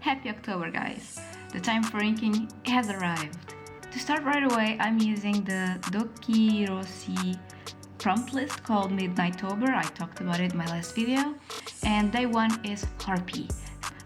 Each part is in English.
Happy October, guys! The time for inking has arrived. To start right away, I'm using the deciced prompt list called Inktober. I talked about it in my last video. And day one is Harpy.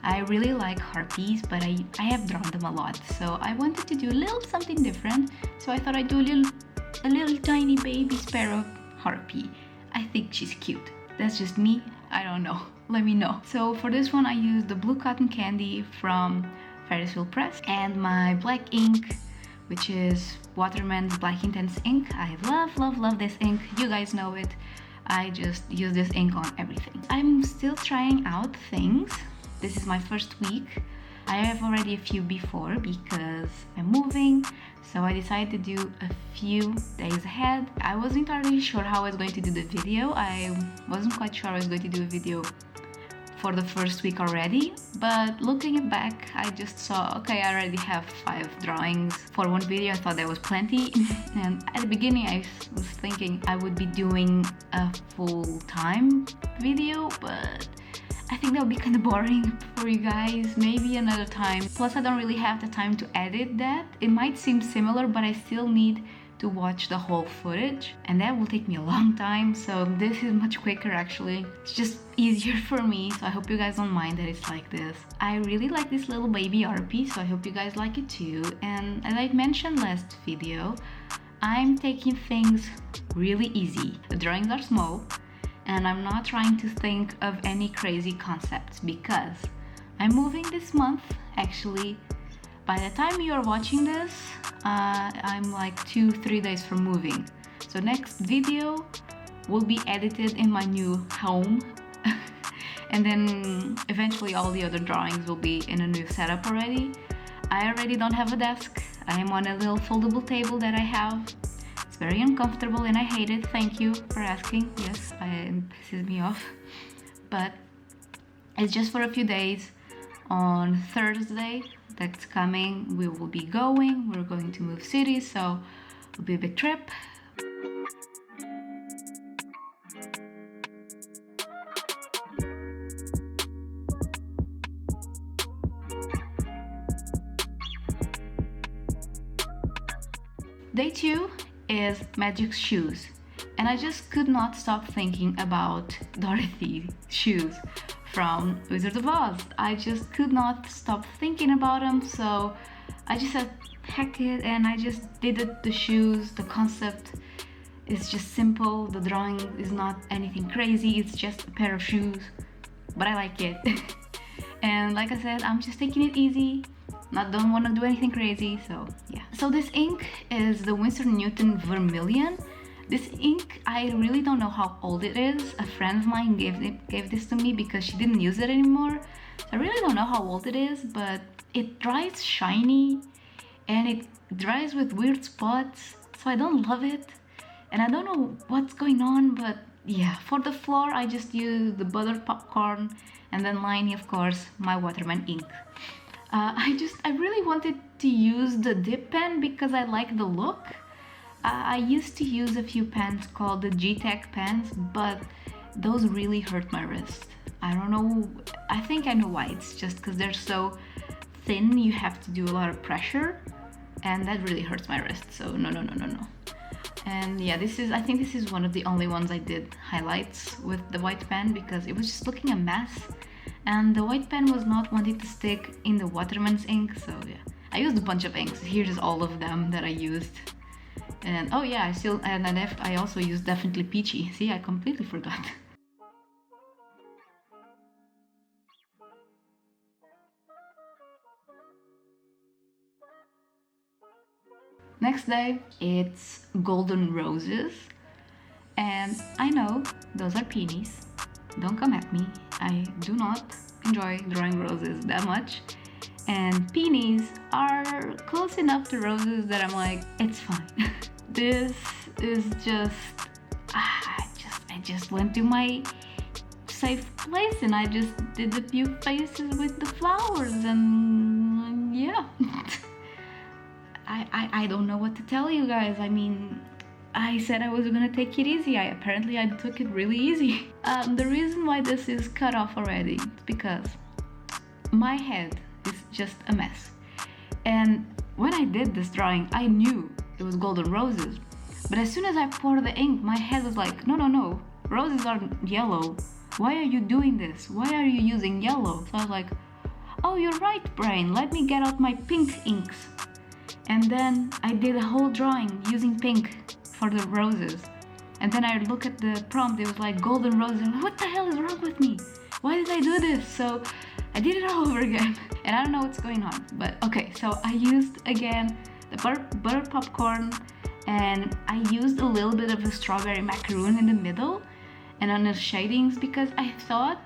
I really like harpies, but I have drawn them a lot, so I wanted to do a little something different. So I thought I'd do a little tiny baby sparrow harpy. I think she's cute. That's just me. I don't know. Let me know. So for this one, I used the blue cotton candy from Ferrisville Press and my black ink, which is Waterman's Black Intense ink. I love this ink. You guys know it. I just use this ink on everything. I'm still trying out things. This is my first week. I have already a few before because I'm moving, so I decided to do a few days ahead. I wasn't entirely sure how I was going to do the video. I wasn't quite sure I was going to do a video for the first week already, but looking back, I just saw, okay, I already have 5 drawings for one video. I thought that was plenty. And at the beginning, I was thinking I would be doing a full-time video, but I think that would be kind of boring for you guys. Maybe another time. Plus, I don't really have the time to edit that. It might seem similar, but I still need to watch the whole footage, and that will take me a long time. So this is much quicker actually. It's just easier for me, so I hope you guys don't mind that it's like this. I really like this little baby RP, so I hope you guys like it too. And as I mentioned last video, I'm taking things really easy. The drawings are small, and I'm not trying to think of any crazy concepts because I'm moving this month. Actually, by the time you are watching this, I'm like 2-3 days from moving. So next video will be edited in my new home. And then eventually all the other drawings will be in a new setup already. I already don't have a desk. I am on a little foldable table that I have. It's very uncomfortable and I hate it. Thank you for asking. Yes, it pisses me off. But it's just for a few days. On Thursday that's coming, we will be going. We're going to move cities, so it'll be a big trip. Day 2 is Magic's shoes, and I just could not stop thinking about Dorothy's shoes from Wizard of Oz. I just could not stop thinking about them, so I just said heck it, and I just did it. The shoes, the concept is just simple. The drawing is not anything crazy. It's just a pair of shoes, but I like it. And like I said, I'm just taking it easy. Don't want to do anything crazy, so yeah. So this ink is the Winsor Newton Vermilion. This ink, I really don't know how old it is. A friend of mine gave this to me because she didn't use it anymore. So I really don't know how old it is, but it dries shiny and it dries with weird spots. So I don't love it. And I don't know what's going on, but yeah. For the floor, I just use the buttered popcorn and then lining, of course, my Waterman ink. I really wanted to use the dip pen because I like the look. I used to use a few pens called the G-Tech pens, but those really hurt my wrist. I don't know, I think I know why. It's just because they're so thin, you have to do a lot of pressure, and that really hurts my wrist, so no. And yeah, I think this is one of the only ones I did highlights with the white pen because it was just looking a mess, and the white pen was not wanting to stick in the Waterman's ink, so yeah. I used a bunch of inks. Here's just all of them that I used. And oh yeah, I also used Definitely Peachy. See, I completely forgot. Next day, it's Golden Roses. And I know those are peonies. Don't come at me. I do not enjoy drawing roses that much. And peonies are close enough to roses that I'm like, it's fine. This is just, I just went to my safe place and I just did a few faces with the flowers, and yeah. I don't know what to tell you guys. I mean, I said I was gonna take it easy. Apparently I took it really easy. The reason why this is cut off already is because my head It's just a mess. And when I did this drawing, I knew it was golden roses. But as soon as I poured the ink, my head was like, no, roses are yellow. Why are you doing this? Why are you using yellow? So I was like, oh, you're right, brain. Let me get out my pink inks. And then I did a whole drawing using pink for the roses. And then I look at the prompt, it was like golden roses. What the hell is wrong with me? Why did I do this? So I did it all over again. And I don't know what's going on. But okay, so I used again the butter popcorn, and I used a little bit of the strawberry macaroon in the middle and on the shadings, because I thought,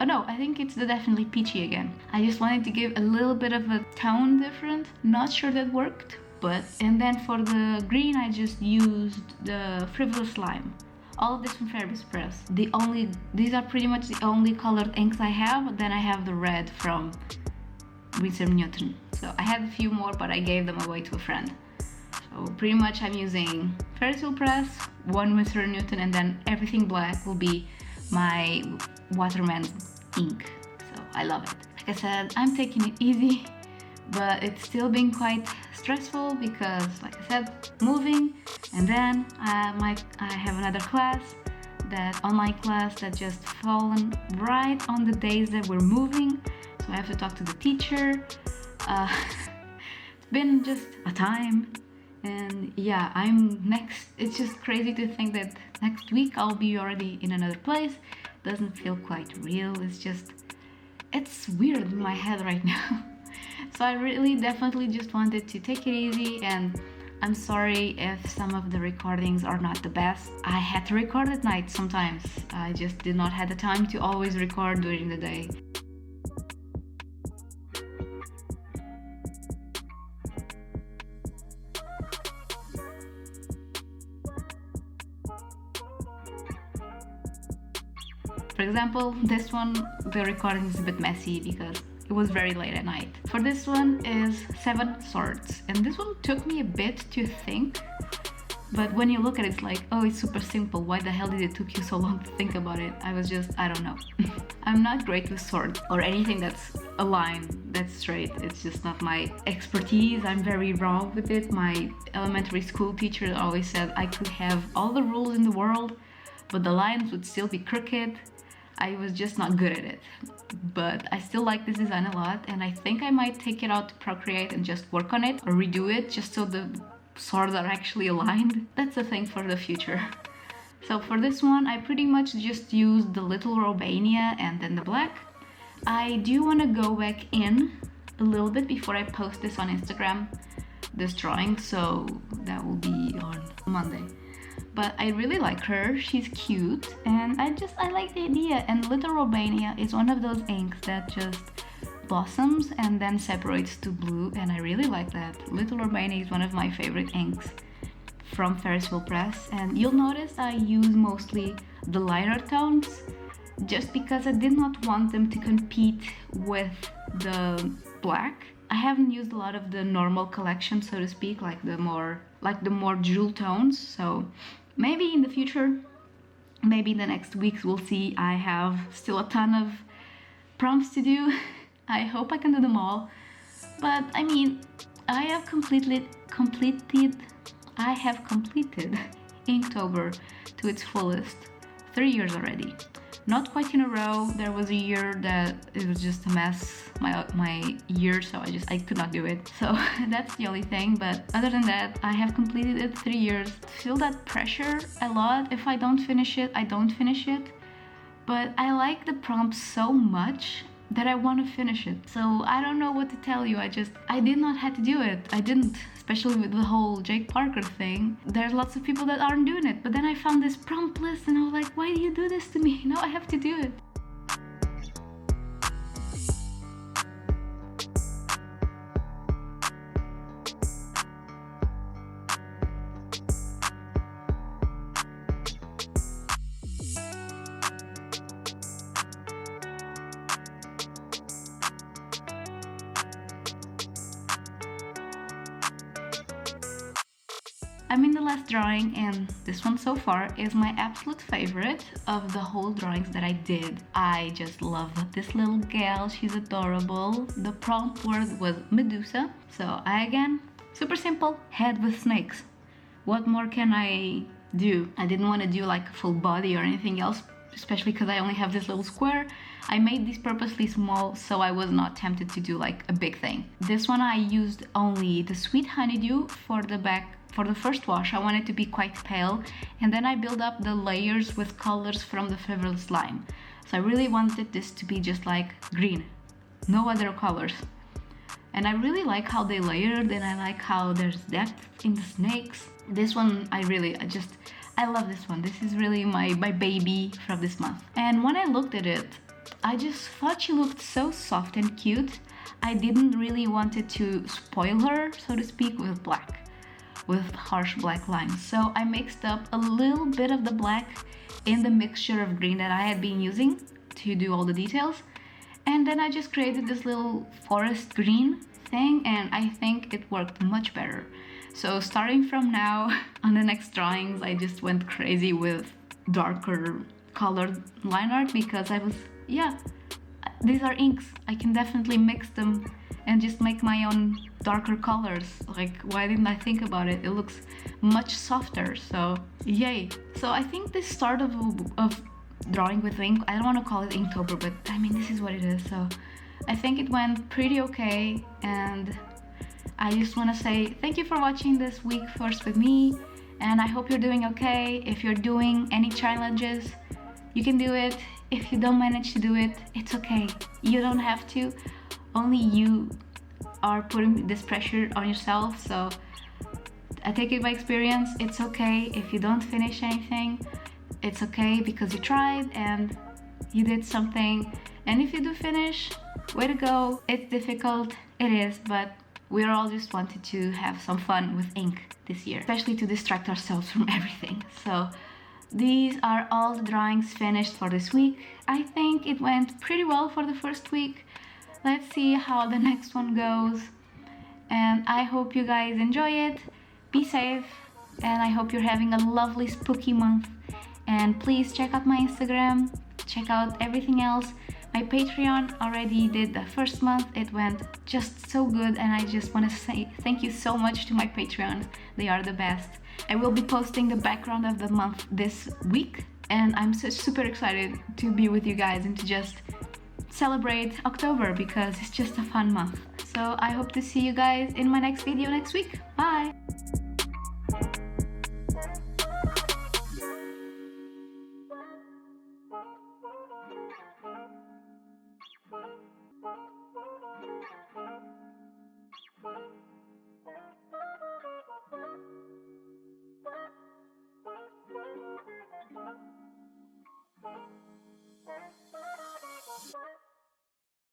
oh no, I think it's the definitely peachy again. I just wanted to give a little bit of a tone different. Not sure that worked, but, and then for the green I just used the frivolous lime. All of this from Fairy's Press. These are pretty much the only colored inks I have. Then I have the red from Winsor & Newton. So I had a few more, but I gave them away to a friend. So pretty much I'm using Fairy's Press, one Winsor & Newton, and then everything black will be my waterman's ink. So I love it. Like I said, I'm taking it easy, but it's still been quite stressful because, like I said, moving, and then I have another class, that online class that just fallen right on the days that we're moving, so I have to talk to the teacher. It's been just a time, and yeah, it's just crazy to think that next week I'll be already in another place. Doesn't feel quite real. It's weird in my head right now. So I really definitely just wanted to take it easy, and I'm sorry if some of the recordings are not the best. I had to record at night sometimes. I just did not have the time to always record during the day. For example, this one, the recording is a bit messy because it was very late at night. For this one is 7 swords, and this one took me a bit to think, but when you look at it, it's like, oh, it's super simple. Why the hell did it took you so long to think about it? I don't know. I'm not great with swords or anything that's a line, that's straight. It's just not my expertise. I'm very wrong with it. My elementary school teacher always said I could have all the rules in the world, but the lines would still be crooked. I was just not good at it, but I still like this design a lot, and I think I might take it out to Procreate and just work on it or redo it just so the swords are actually aligned. That's a thing for the future. So for this one, I pretty much just used the little Romania and then the black. I do want to go back in a little bit before I post this on Instagram, this drawing, so that will be on Monday. But I really like her, she's cute, and I like the idea. And Little Romania is one of those inks that just blossoms and then separates to blue, and I really like that. Little Romania is one of my favorite inks from Ferrisville Press, and you'll notice I use mostly the lighter tones just because I did not want them to compete with the black. I haven't used a lot of the normal collection, so to speak, like the more jewel tones. So maybe in the future, maybe in the next weeks, we'll see. I have still a ton of prompts to do. I hope I can do them all. But I mean, I have completed Inktober to its fullest. 3 years already. Not quite in a row. There was a year that it was just a mess, my year, so I could not do it. So that's the only thing, but other than that, I have completed it 3 years. Feel that pressure a lot. If I don't finish it, I don't finish it. But I like the prompt so much that I want to finish it. So I don't know what to tell you. I did not have to do it. I didn't, especially with the whole Jake Parker thing. There's lots of people that aren't doing it, but then I found this prompt list and I was like, why do you do this to me? Now I have to do it. I'm in the last drawing, and this one so far is my absolute favorite of the whole drawings that I did. I just love this little gal, she's adorable. The prompt word was Medusa. So again, super simple, head with snakes. What more can I do? I didn't want to do like a full body or anything else, especially because I only have this little square. I made these purposely small so I was not tempted to do like a big thing. This one I used only the sweet honeydew for the back. For the first wash, I wanted to be quite pale, and then I build up the layers with colors from the flavorless lime. So I really wanted this to be just like green, no other colors. And I really like how they layered, and I like how there's depth in the snakes. This one I love this one. This is really my baby from this month. And when I looked at it, I just thought she looked so soft and cute. I didn't really wanted to spoil her, so to speak, with black, with harsh black lines. So I mixed up a little bit of the black in the mixture of green that I had been using to do all the details. And then I just created this little forest green thing, and I think it worked much better. So starting from now, on the next drawings, I just went crazy with darker colored line art because these are inks. I can definitely mix them and just make my own darker colors. Like, why didn't I think about it? It looks much softer, so yay. So I think this start of drawing with ink, I don't want to call it Inktober, but I mean, this is what it is. So I think it went pretty okay, and I just want to say thank you for watching this week first with me, and I hope you're doing okay. If you're doing any challenges, you can do it. If you don't manage to do it, it's okay. You don't have to. Only you are putting this pressure on yourself. So I take it by experience. It's okay if you don't finish anything. It's okay because you tried and you did something. And if you do finish, way to go. It's difficult, it is, but we're all just wanted to have some fun with ink this year, especially to distract ourselves from everything. So these are all the drawings finished for this week. I think it went pretty well for the first week. Let's see how the next one goes. And I hope you guys enjoy it. Be safe, and I hope you're having a lovely spooky month. And please check out my Instagram, check out everything else. My Patreon already did the first month. It went just so good, and I just want to say thank you so much to my Patreons. They are the best. I will be posting the background of the month this week, and I'm super excited to be with you guys and to just celebrate October because it's just a fun month. So I hope to see you guys in my next video next week. Bye!